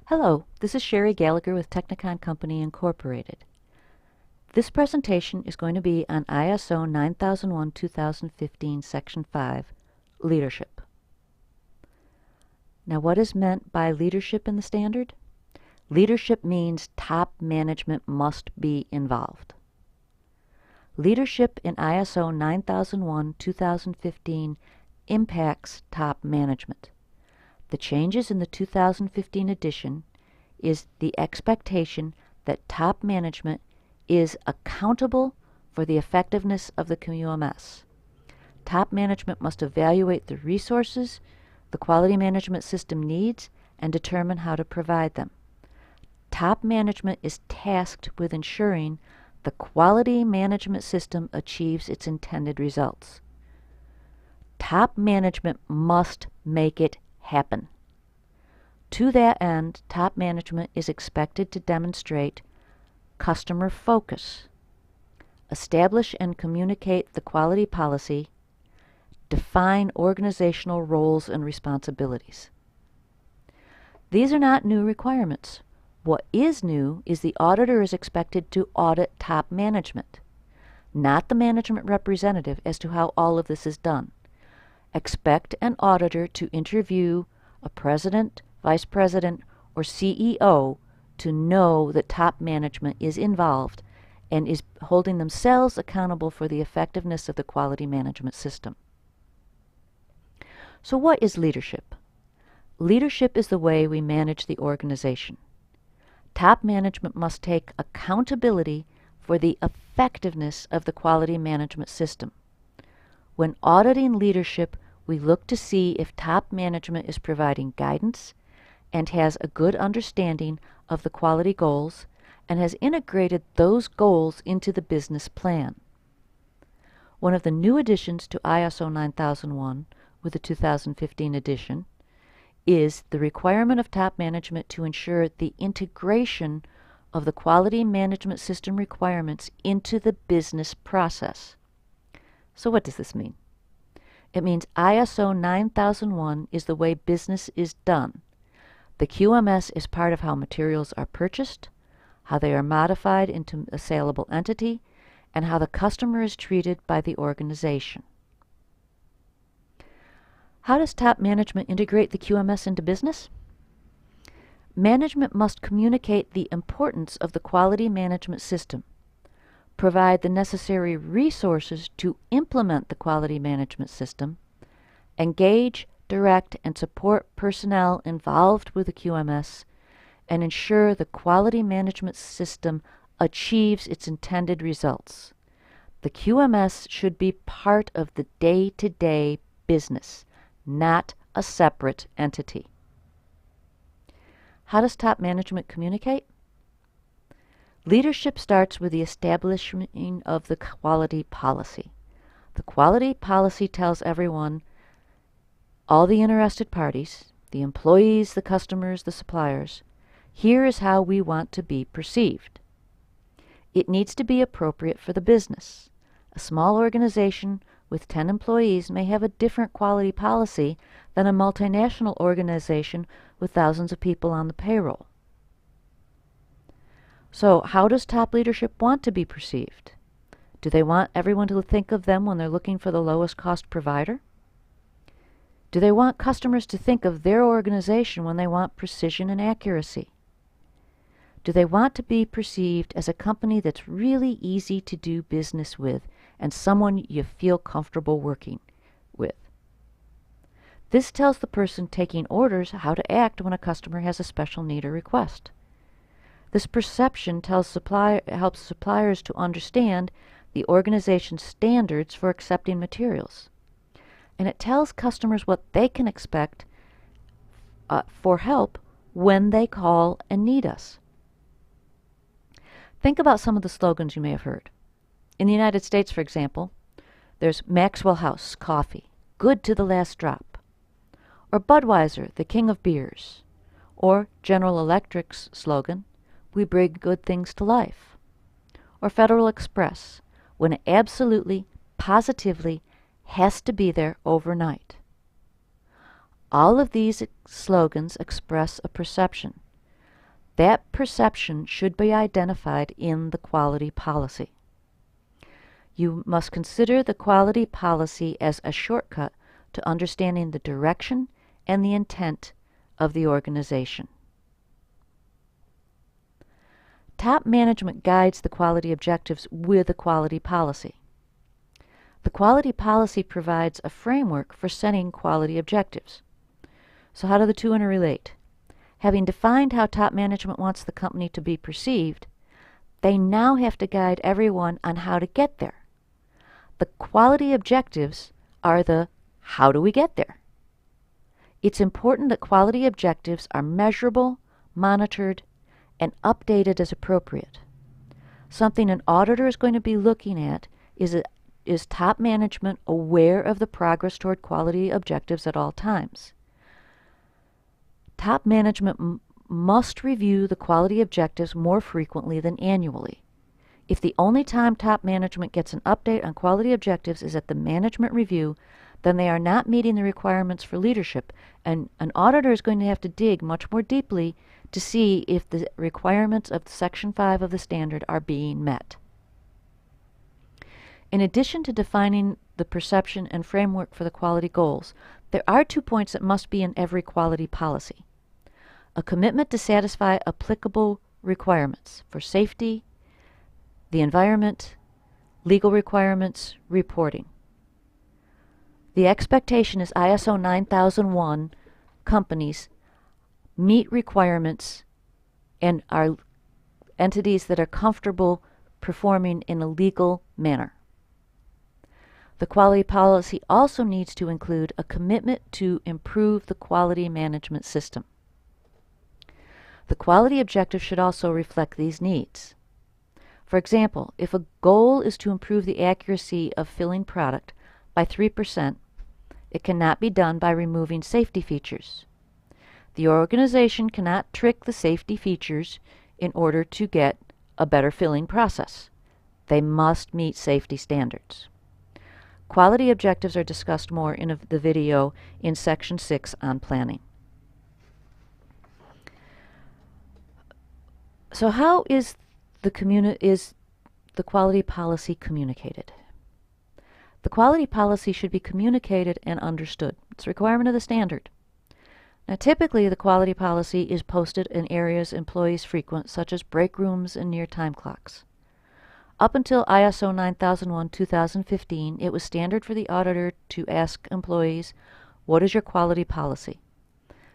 Hello, this is Sherri Gallagher with Technacon Company Incorporated. This presentation is going to be on ISO 9001-2015 Section 5, Leadership. Now, what is meant by leadership in the standard? Leadership means top management must be involved. Leadership in ISO 9001-2015 impacts top management. The changes in the 2015 edition is the expectation that top management is accountable for the effectiveness of the QMS. Top management must evaluate the resources the quality management system needs and determine how to provide them. Top management is tasked with ensuring the quality management system achieves its intended results. Top management must make it happen. To that end, top management is expected to demonstrate customer focus, establish and communicate the quality policy, define organizational roles and responsibilities. These are not new requirements. What is new is the auditor is expected to audit top management, not the management representative, as to how all of this is done. Expect an auditor to interview a president, vice president, or CEO to know that top management is involved and is holding themselves accountable for the effectiveness of the quality management system. So what is leadership? Leadership is the way we manage the organization. Top management must take accountability for the effectiveness of the quality management system. When auditing leadership, we look to see if top management is providing guidance and has a good understanding of the quality goals and has integrated those goals into the business plan. One of the new additions to ISO 9001 with the 2015 edition is the requirement of top management to ensure the integration of the quality management system requirements into the business process. So what does this mean? It means ISO 9001 is the way business is done. The QMS is part of how materials are purchased, how they are modified into a saleable entity, and how the customer is treated by the organization. How does top management integrate the QMS into business? Management must communicate the importance of the quality management system, provide the necessary resources to implement the quality management system, engage, direct, and support personnel involved with the QMS, and ensure the quality management system achieves its intended results. The QMS should be part of the day-to-day business, not a separate entity. How does top management communicate? Leadership starts with the establishment of the quality policy. The quality policy tells everyone, all the interested parties, the employees, the customers, the suppliers, here is how we want to be perceived. It needs to be appropriate for the business. A small organization with 10 employees may have a different quality policy than a multinational organization with thousands of people on the payroll. So how does top leadership want to be perceived? Do they want everyone to think of them when they're looking for the lowest cost provider? Do they want customers to think of their organization when they want precision and accuracy? Do they want to be perceived as a company that's really easy to do business with and someone you feel comfortable working with? This tells the person taking orders how to act when a customer has a special need or request. This perception helps suppliers to understand the organization's standards for accepting materials. And it tells customers what they can expect for help when they call and need us. Think about some of the slogans you may have heard. In the United States, for example, there's Maxwell House Coffee, good to the last drop. Or Budweiser, the king of beers. Or General Electric's slogan, we bring good things to life. Or Federal Express, when it absolutely, positively has to be there overnight. All of these slogans express a perception. That perception should be identified in the quality policy. You must consider the quality policy as a shortcut to understanding the direction and the intent of the organization. Top management guides the quality objectives with a quality policy. The quality policy provides a framework for setting quality objectives. So how do the two interrelate? Having defined how top management wants the company to be perceived, they now have to guide everyone on how to get there. The quality objectives are the how do we get there? It's important that quality objectives are measurable, monitored, and updated as appropriate. Something an auditor is going to be looking at is top management aware of the progress toward quality objectives at all times. Top management must review the quality objectives more frequently than annually. If the only time top management gets an update on quality objectives is at the management review, then they are not meeting the requirements for leadership, and an auditor is going to have to dig much more deeply to see if the requirements of Section 5 of the standard are being met. In addition to defining the perception and framework for the quality goals, there are 2 points that must be in every quality policy. A commitment to satisfy applicable requirements for safety, the environment, legal requirements, reporting. The expectation is ISO 9001 companies meet requirements and are entities that are comfortable performing in a legal manner. The quality policy also needs to include a commitment to improve the quality management system. The quality objective should also reflect these needs. For example, if a goal is to improve the accuracy of filling product by 3%, it cannot be done by removing safety features. The organization cannot trick the safety features in order to get a better filling process. They must meet safety standards. Quality objectives are discussed more in the video in Section 6 on planning. So how is the quality policy communicated? The quality policy should be communicated and understood. It's a requirement of the standard. Now, typically, the quality policy is posted in areas employees frequent, such as break rooms and near time clocks. Up until ISO 9001-2015, it was standard for the auditor to ask employees, "What is your quality policy?"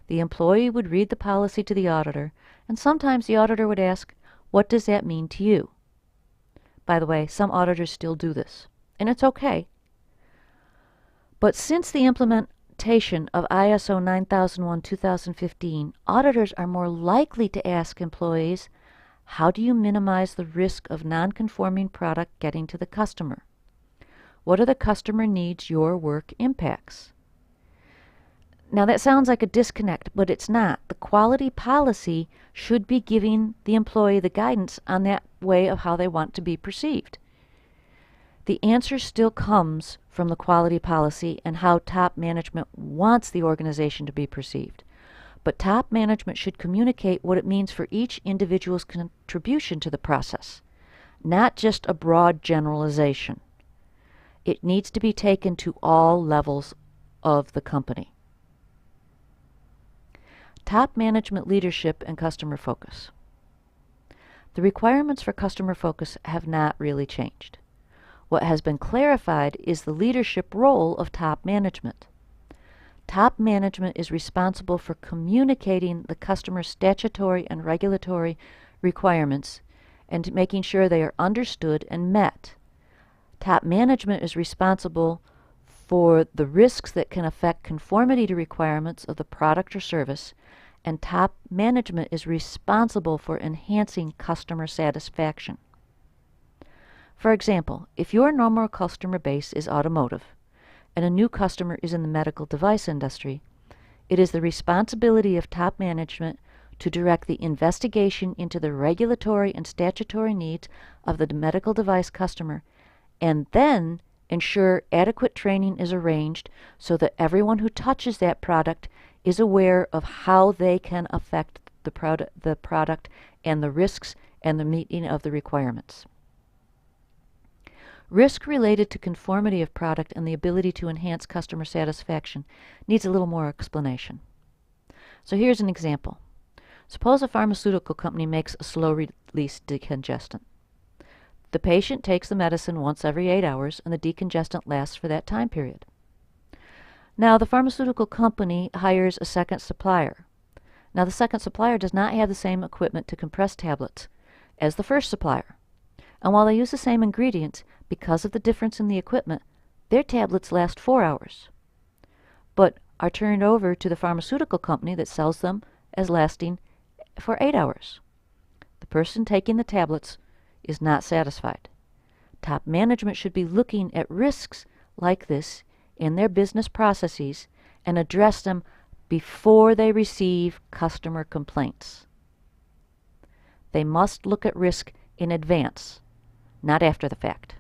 The employee would read the policy to the auditor, and sometimes the auditor would ask, "What does that mean to you?" By the way, some auditors still do this, and it's okay. But since the implementation of ISO 9001-2015, auditors are more likely to ask employees, "How do you minimize the risk of non-conforming product getting to the customer? What are the customer needs your work impacts?" Now that sounds like a disconnect, but it's not. The quality policy should be giving the employee the guidance on that way of how they want to be perceived. The answer still comes from the quality policy and how top management wants the organization to be perceived. But top management should communicate what it means for each individual's contribution to the process, not just a broad generalization. It needs to be taken to all levels of the company. Top management leadership and customer focus. The requirements for customer focus have not really changed. What has been clarified is the leadership role of top management. Top management is responsible for communicating the customer's statutory and regulatory requirements and making sure they are understood and met. Top management is responsible for the risks that can affect conformity to requirements of the product or service, and top management is responsible for enhancing customer satisfaction. For example, if your normal customer base is automotive, and a new customer is in the medical device industry, it is the responsibility of top management to direct the investigation into the regulatory and statutory needs of the medical device customer, and then ensure adequate training is arranged so that everyone who touches that product is aware of how they can affect the product and the risks and the meeting of the requirements. Risk related to conformity of product and the ability to enhance customer satisfaction needs a little more explanation. So here's an example. Suppose a pharmaceutical company makes a slow-release decongestant. The patient takes the medicine once every 8 hours, and the decongestant lasts for that time period. Now, the pharmaceutical company hires a second supplier. Now, the second supplier does not have the same equipment to compress tablets as the first supplier. And while they use the same ingredients, because of the difference in the equipment, their tablets last 4 hours, but are turned over to the pharmaceutical company that sells them as lasting for 8 hours. The person taking the tablets is not satisfied. Top management should be looking at risks like this in their business processes and address them before they receive customer complaints. They must look at risk in advance, not after the fact.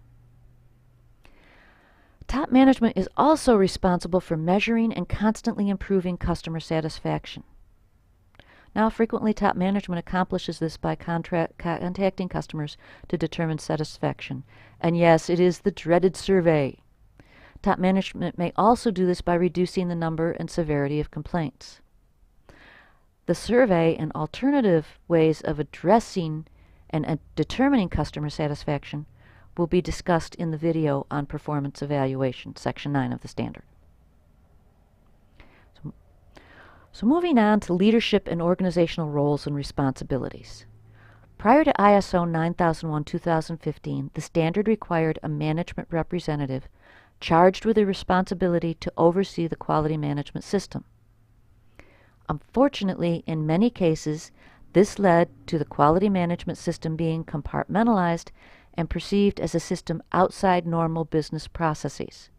Top management is also responsible for measuring and constantly improving customer satisfaction. Now, frequently top management accomplishes this by contacting customers to determine satisfaction. And yes, it is the dreaded survey. Top management may also do this by reducing the number and severity of complaints. The survey and alternative ways of addressing and determining customer satisfaction will be discussed in the video on performance evaluation, Section 9 of the standard. So moving on to leadership and organizational roles and responsibilities. Prior to ISO 9001-2015, the standard required a management representative charged with the responsibility to oversee the quality management system. Unfortunately, in many cases, this led to the quality management system being compartmentalized and perceived as a system outside normal business processes,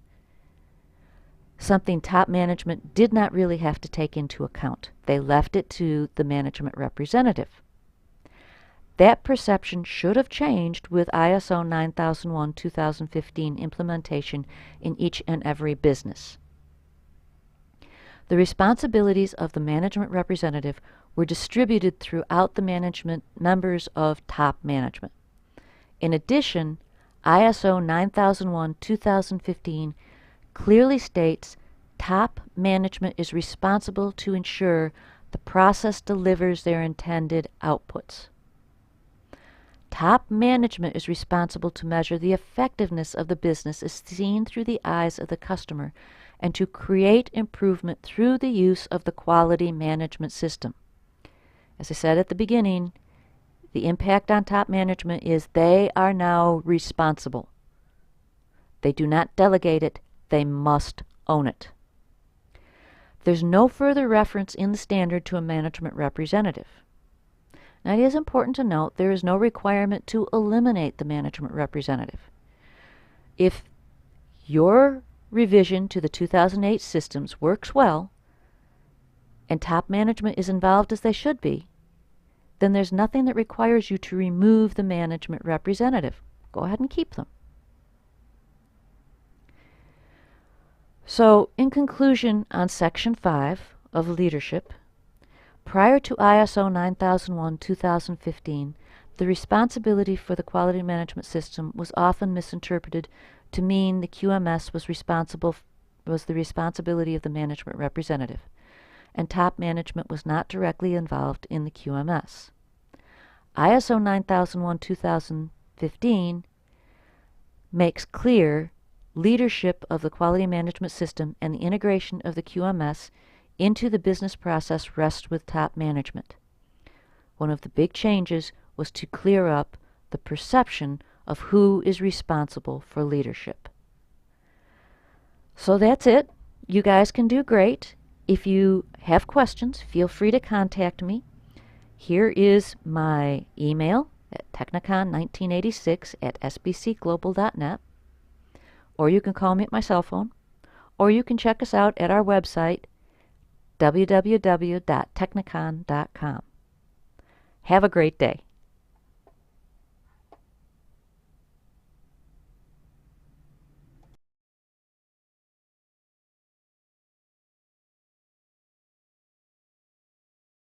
something top management did not really have to take into account. They left it to the management representative. That perception should have changed with ISO 9001-2015 implementation in each and every business. The responsibilities of the management representative were distributed throughout the management members of top management. In addition, ISO 9001-2015 clearly states top management is responsible to ensure the process delivers their intended outputs. Top management is responsible to measure the effectiveness of the business as seen through the eyes of the customer and to create improvement through the use of the quality management system. As I said at the beginning, the impact on top management is they are now responsible. They do not delegate it, they must own it. There's no further reference in the standard to a management representative. Now, it is important to note there is no requirement to eliminate the management representative. If your revision to the 2008 systems works well and top management is involved as they should be, then there's nothing that requires you to remove the management representative. Go ahead and keep them. So, in conclusion on Section 5 of Leadership, prior to ISO 9001-2015, the responsibility for the quality management system was often misinterpreted to mean the QMS was the responsibility of the management representative, and top management was not directly involved in the QMS. ISO 9001-2015 makes clear leadership of the quality management system and the integration of the QMS into the business process rests with top management. One of the big changes was to clear up the perception of who is responsible for leadership. So that's it. You guys can do great. If you have questions, feel free to contact me. Here is my email at technacon1986@sbcglobal.net, or you can call me at my cell phone, or you can check us out at our website, www.technacon.com. Have a great day.